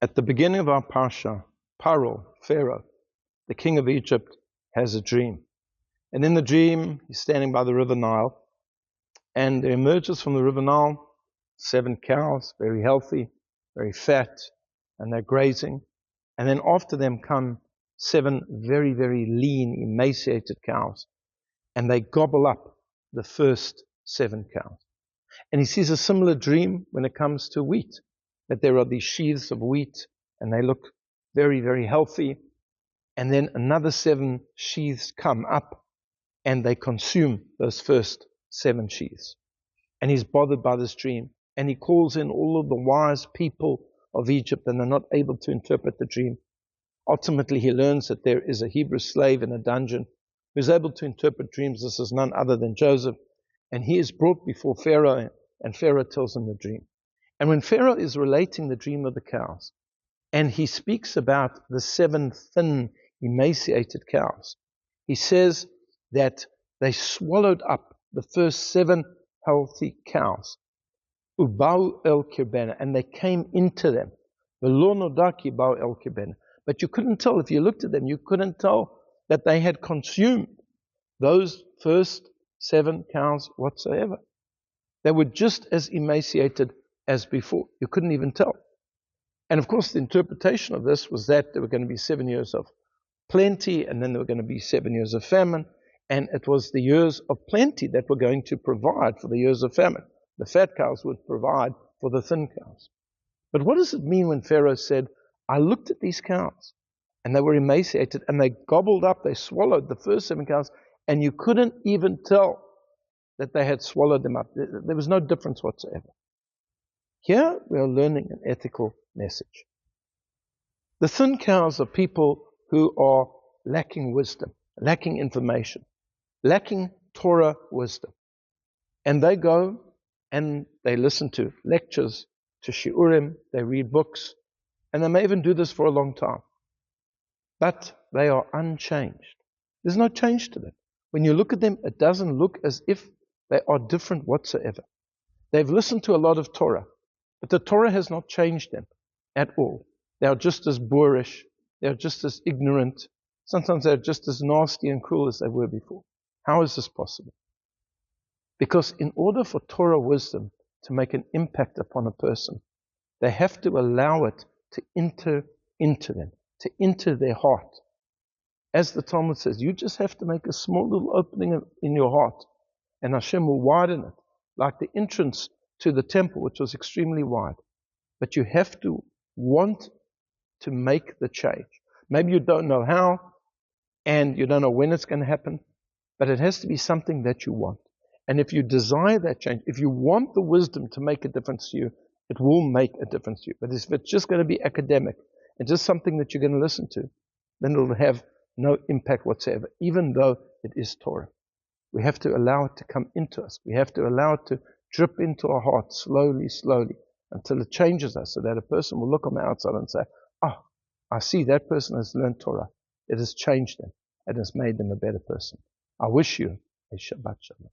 At the beginning of our Parsha, Pharaoh, the king of Egypt, has a dream. And in the dream, he's standing by the river Nile, and there emerges from the river Nile 7 cows, very healthy, very fat, and they're grazing. And then after them come 7 very, very lean, emaciated cows, and they gobble up the first 7 cows. And he sees a similar dream when it comes to wheat, that there are these sheaves of wheat, and they look very, very healthy. And then another 7 sheaves come up, and they consume those first 7 sheaves. And he's bothered by this dream, and he calls in all of the wise people of Egypt, and they're not able to interpret the dream. Ultimately, he learns that there is a Hebrew slave in a dungeon who's able to interpret dreams. This is none other than Joseph. And he is brought before Pharaoh, and Pharaoh tells him the dream. And when Pharaoh is relating the dream of the cows, and he speaks about the 7 thin, emaciated cows, he says that they swallowed up the first 7 healthy cows. Ubau el kirbena, and they came into them. Bau el kirbena. But you couldn't tell, if you looked at them, you couldn't tell that they had consumed those first 7 cows whatsoever. They were just as emaciated as before. You couldn't even tell. And of course, the interpretation of this was that there were going to be 7 years of plenty, and then there were going to be 7 years of famine. And it was the years of plenty that were going to provide for the years of famine. The fat cows would provide for the thin cows. But what does it mean when Pharaoh said, I looked at these cows, and they were emaciated, and they gobbled up, they swallowed the first 7 cows, and you couldn't even tell that they had swallowed them up. There was no difference whatsoever. Here we are learning an ethical message. The thin cows are people who are lacking wisdom, lacking information, lacking Torah wisdom. And they go and they listen to lectures, to shiurim, they read books, and they may even do this for a long time. But they are unchanged. There's no change to them. When you look at them, it doesn't look as if they are different whatsoever. They've listened to a lot of Torah, but the Torah has not changed them at all. They are just as boorish, they are just as ignorant, sometimes they're just as nasty and cruel as they were before. How is this possible? Because in order for Torah wisdom to make an impact upon a person, they have to allow it to enter into them, to enter their heart. As the Talmud says, you just have to make a small little opening in your heart, and Hashem will widen it, like the entrance to the temple, which was extremely wide. But you have to want to make the change. Maybe you don't know how, and you don't know when it's going to happen, but it has to be something that you want. And if you desire that change, if you want the wisdom to make a difference to you, it will make a difference to you. But if it's just going to be academic and just something that you're going to listen to, then it'll have no impact whatsoever, even though it is Torah. We have to allow it to come into us. We have to allow it to drip into our heart slowly, slowly, until it changes us, so that a person will look on the outside and say, I see that person has learned Torah. It has changed them. It has made them a better person. I wish you a Shabbat Shalom.